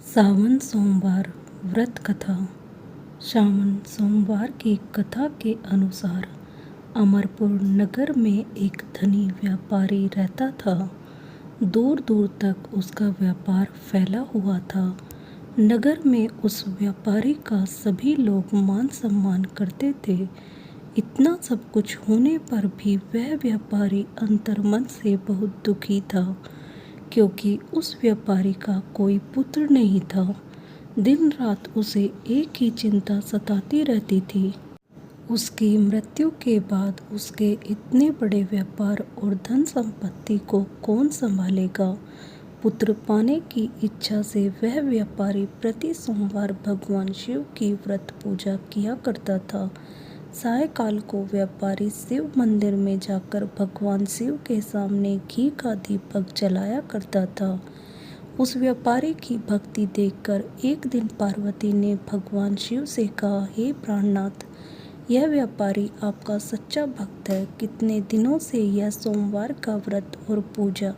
सावन सोमवार व्रत कथा। सावन सोमवार की कथा के अनुसार अमरपुर नगर में एक धनी व्यापारी रहता था। दूर दूर तक उसका व्यापार फैला हुआ था। नगर में उस व्यापारी का सभी लोग मान सम्मान करते थे। इतना सब कुछ होने पर भी वह व्यापारी अंतर्मन से बहुत दुखी था, क्योंकि उस व्यापारी का कोई पुत्र नहीं था। दिन रात उसे एक ही चिंता सताती रहती थी। उसकी मृत्यु के बाद उसके इतने बड़े व्यापार और धन संपत्ति को कौन संभालेगा। पुत्र पाने की इच्छा से वह व्यापारी प्रति सोमवार भगवान शिव की व्रत पूजा किया करता था। सायंकाल को व्यापारी शिव मंदिर में जाकर भगवान शिव के सामने घी का दीपक जलाया करता था। उस व्यापारी की भक्ति देखकर एक दिन पार्वती ने भगवान शिव से कहा, हे प्राणनाथ, यह व्यापारी आपका सच्चा भक्त है। कितने दिनों से यह सोमवार का व्रत और पूजा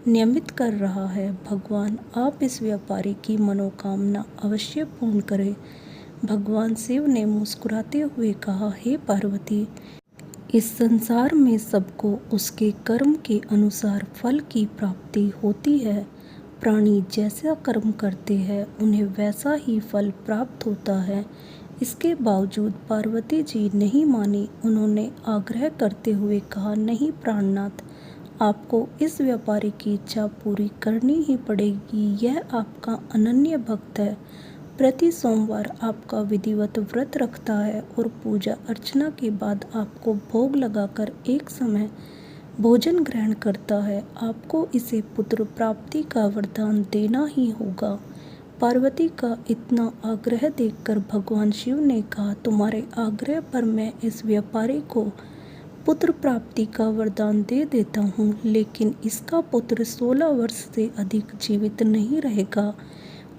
नियमित कर रहा है। भगवान आप इस व्यापारी की मनोकामना अवश्य पूर्ण करें। भगवान शिव ने मुस्कुराते हुए कहा, हे पार्वती, इस संसार में सबको उसके कर्म के अनुसार फल की प्राप्ति होती है। प्राणी जैसा कर्म करते हैं उन्हें वैसा ही फल प्राप्त होता है। इसके बावजूद पार्वती जी नहीं मानी। उन्होंने आग्रह करते हुए कहा, नहीं प्राणनाथ, आपको इस व्यापारी की इच्छा पूरी करनी ही पड़ेगी। यह आपका अनन्य भक्त है। प्रति सोमवार आपका विधिवत व्रत रखता है और पूजा अर्चना के बाद आपको भोग लगाकर एक समय भोजन ग्रहण करता है। आपको इसे पुत्र प्राप्ति का वरदान देना ही होगा। पार्वती का इतना आग्रह देखकर भगवान शिव ने कहा, तुम्हारे आग्रह पर मैं इस व्यापारी को पुत्र प्राप्ति का वरदान दे देता हूँ, लेकिन इसका पुत्र 16 वर्ष से अधिक जीवित नहीं रहेगा।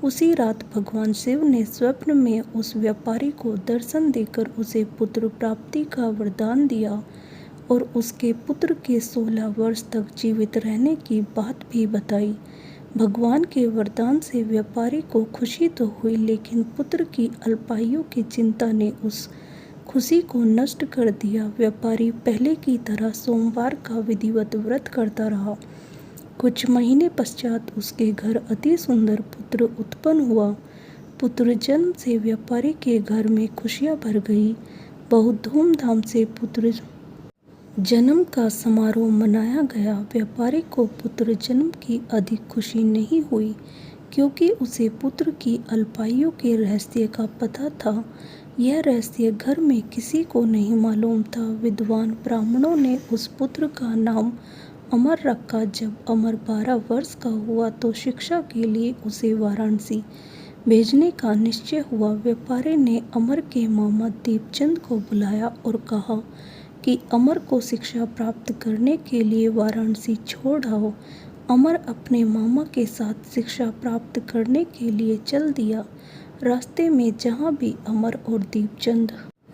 उसी रात भगवान शिव ने स्वप्न में उस व्यापारी को दर्शन देकर उसे पुत्र प्राप्ति का वरदान दिया और उसके पुत्र के 16 वर्ष तक जीवित रहने की बात भी बताई। भगवान के वरदान से व्यापारी को खुशी तो हुई, लेकिन पुत्र की अल्पायु की चिंता ने उस खुशी को नष्ट कर दिया। व्यापारी पहले की तरह सोमवार का विधिवत व्रत करता रहा। कुछ महीने पश्चात उसके घर अति सुंदर पुत्र उत्पन्न हुआ। पुत्र जन्म से व्यापारी के घर में खुशियां भर गई। बहुत धूमधाम से पुत्र जन्म का समारोह मनाया गया। व्यापारी को पुत्र जन्म की अधिक खुशी नहीं हुई, क्योंकि उसे पुत्र की अल्पायु के रहस्य का पता था। यह रहस्य घर में किसी को नहीं मालूम था। विद्वान ब्राह्मणों ने उस पुत्र का नाम अमर रखा। जब अमर 12 वर्ष का हुआ तो शिक्षा के लिए उसे वाराणसी भेजने का निश्चय हुआ। व्यापारी ने अमर के मामा दीपचंद को बुलाया और कहा कि अमर को शिक्षा प्राप्त करने के लिए वाराणसी छोड़ आओ। अमर अपने मामा के साथ शिक्षा प्राप्त करने के लिए चल दिया। रास्ते में जहाँ भी अमर और दीपचंद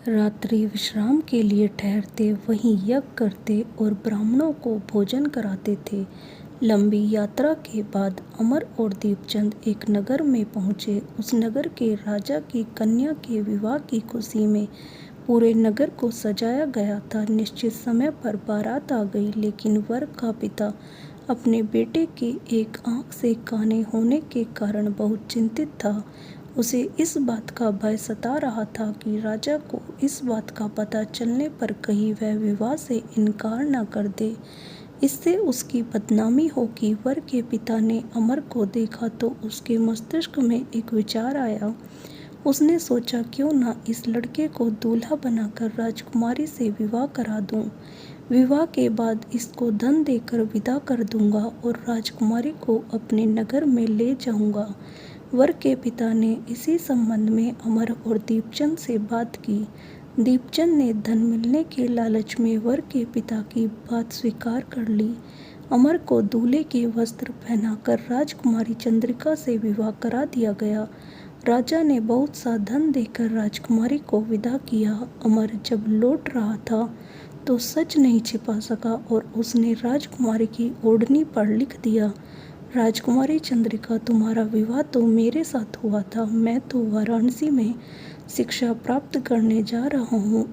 रात्रि विश्राम के लिए ठहरते, वहीं यज्ञ करते और ब्राह्मणों को भोजन कराते थे। लंबी यात्रा के बाद अमर और दीपचंद एक नगर में पहुँचे। उस नगर के राजा की कन्या के विवाह की खुशी में पूरे नगर को सजाया गया था। निश्चित समय पर बारात आ गई, लेकिन वर का पिता अपने बेटे के एक आंख से काने होने के कारण बहुत चिंतित था। उसे इस बात का भय सता रहा था कि राजा को इस बात का पता चलने पर कहीं वह विवाह से इनकार न कर दे, इससे उसकी बदनामी होगी। वर के पिता ने अमर को देखा तो उसके मस्तिष्क में एक विचार आया। उसने सोचा, क्यों ना इस लड़के को दूल्हा बनाकर राजकुमारी से विवाह करा दूं। विवाह के बाद इसको धन देकर विदा कर दूंगा और राजकुमारी को अपने नगर में ले जाऊंगा। वर के पिता ने इसी संबंध में अमर और दीपचंद से बात की। दीपचंद ने धन मिलने के लालच में वर के पिता की बात स्वीकार कर ली। अमर को दूल्हे के वस्त्र पहनाकर राजकुमारी चंद्रिका से विवाह करा दिया गया। राजा ने बहुत सा धन देकर राजकुमारी को विदा किया। अमर जब लौट रहा था तो सच नहीं छिपा सका और उसने राजकुमारी की ओढ़नी पर लिख दिया, राजकुमारी चंद्रिका, तुम्हारा विवाह तो मेरे साथ हुआ था। मैं तो वाराणसी में शिक्षा प्राप्त करने जा रहा हूँ।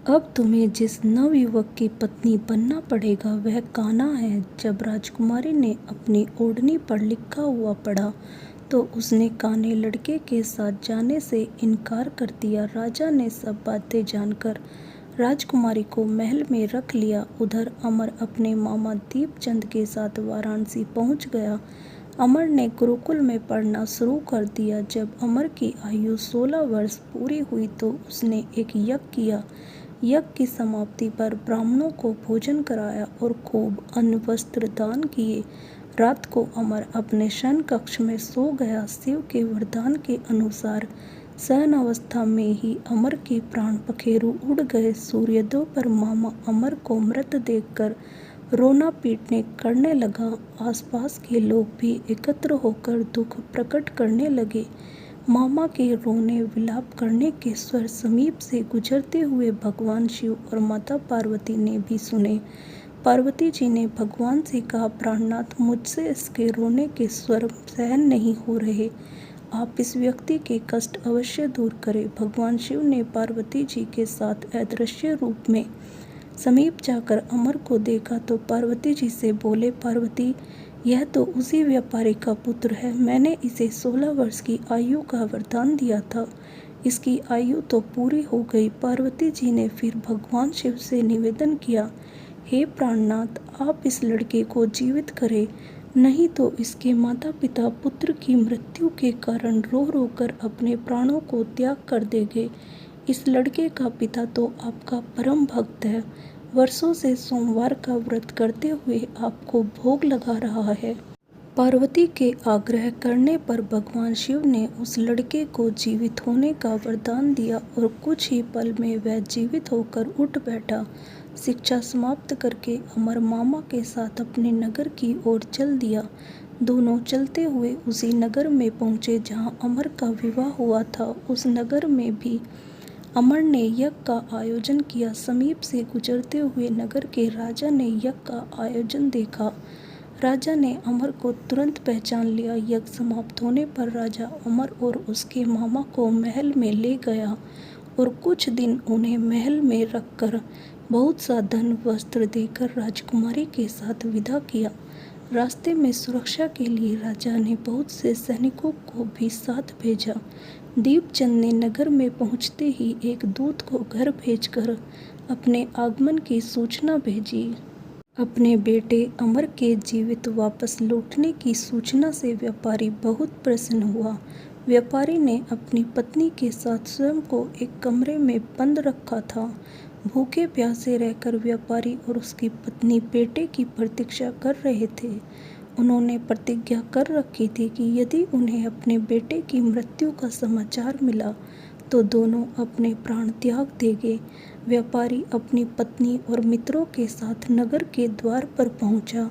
अब तुम्हें जिस नवयुवक की पत्नी बनना पड़ेगा वह कान्हा है। जब राजकुमारी ने अपनी ओढ़नी पर लिखा हुआ पढ़ा तो उसने कान्हे लड़के के साथ जाने से इनकार कर दिया। राजा ने सब बातें जानकर राजकुमारी को महल में रख लिया। उधर अमर अपने मामा दीपचंद के साथ वाराणसी पहुंच गया। अमर ने गुरुकुल में पढ़ना शुरू कर दिया। जब अमर की आयु 16 वर्ष पूरी हुई तो उसने एक यज्ञ किया। यज्ञ की समाप्ति पर ब्राह्मणों को भोजन कराया और खूब अन्न वस्त्र दान किए। रात को अमर अपने शयन कक्ष में सो गया। शिव के वरदान के अनुसार शयन अवस्था में ही अमर के प्राण पखेरु उड़ गए। सूर्योदय पर मामा अमर को मृत देखकर रोना पीटने करने लगा। आसपास के लोग भी एकत्र होकर दुख प्रकट करने लगे। मामा के रोने विलाप करने के स्वर समीप से गुजरते हुए भगवान शिव और माता पार्वती ने भी सुने। पार्वती जी ने भगवान से कहा, प्राणनाथ, मुझसे इसके रोने के स्वर सहन नहीं हो रहे। आप इस व्यक्ति के कष्ट अवश्य दूर करें। भगवान शिव ने पार्वती जी के साथ अदृश्य रूप में समीप जाकर अमर को देखा तो पार्वती जी से बोले, पार्वती, यह तो उसी व्यापारी का पुत्र है। मैंने इसे 16 वर्ष की आयु का वरदान दिया था। इसकी आयु तो पूरी हो गई। पार्वती जी ने फिर भगवान शिव से निवेदन किया, हे प्राणनाथ, आप इस लड़के को जीवित करें, नहीं तो इसके माता पिता पुत्र की मृत्यु के कारण रो रो कर अपने प्राणों को त्याग कर देंगे। इस लड़के का पिता तो आपका परम भक्त है, वर्षों से सोमवार का व्रत करते हुए आपको भोग लगा रहा है। पार्वती के आग्रह करने पर भगवान शिव ने उस लड़के को जीवित होने का वरदान दिया और कुछ ही पल में वह जीवित होकर उठ बैठा। शिक्षा समाप्त करके अमर मामा के साथ अपने नगर की ओर चल दिया। दोनों चलते हुए उसी नगर में पहुंचे जहां अमर का विवाह हुआ था। उस नगर में भी अमर ने यज्ञ का आयोजन किया। समीप से गुजरते हुए नगर के राजा ने यज्ञ का आयोजन देखा। राजा ने अमर को तुरंत पहचान लिया। यज्ञ समाप्त होने पर राजा अमर और उसके मामा को महल में ले गया और कुछ दिन उन्हें महल में रखकर बहुत सा धन वस्त्र देकर राजकुमारी के साथ विदा किया। रास्ते में सुरक्षा के लिए राजा ने बहुत से सैनिकों को भी साथ भेजा। दीपचंद ने नगर में पहुंचते ही एक दूत को घर भेजकर अपने आगमन की सूचना भेजी। अपने बेटे अमर के जीवित वापस लौटने की सूचना से व्यापारी बहुत प्रसन्न हुआ। व्यापारी ने अपनी पत्नी के साथ स्वयं को एक कमरे में बंद रखा था। भूखे प्यासे रहकर व्यापारी और उसकी पत्नी बेटे की प्रतीक्षा कर रहे थे। उन्होंने प्रतिज्ञा कर रखी थी कि यदि उन्हें अपने बेटे की मृत्यु का समाचार मिला तो दोनों अपने प्राण त्याग देंगे। व्यापारी अपनी पत्नी और मित्रों के साथ नगर के द्वार पर पहुंचा।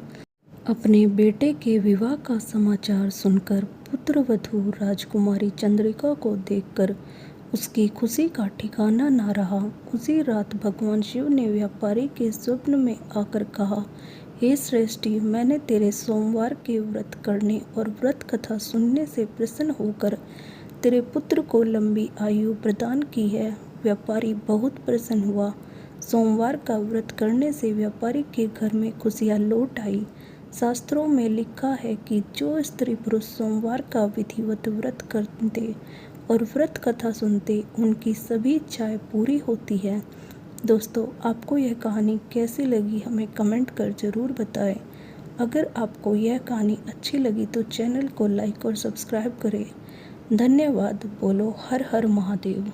अपने बेटे के विवाह का समाचार सुनकर पुत्रवधू राजकुमारी चंद्रिका को देखकर उसकी खुशी का ठिकाना न रहा। उसी रात भगवान शिव ने व्यापारी के स्वप्न में आकर कहा, हे श्रेष्ठी, मैंने तेरे सोमवार के व्रत करने और व्रत कथा सुनने से प्रसन्न होकर तेरे पुत्र को लंबी आयु प्रदान की है। व्यापारी बहुत प्रसन्न हुआ। सोमवार का व्रत करने से व्यापारी के घर में खुशियाँ लौट आई। शास्त्रों में लिखा है कि जो स्त्री पुरुष सोमवार का विधिवत व्रत करते और व्रत कथा सुनते उनकी सभी इच्छाएं पूरी होती है। दोस्तों, आपको यह कहानी कैसी लगी हमें कमेंट कर ज़रूर बताएं। अगर आपको यह कहानी अच्छी लगी तो चैनल को लाइक और सब्सक्राइब करें। धन्यवाद। बोलो हर हर महादेव।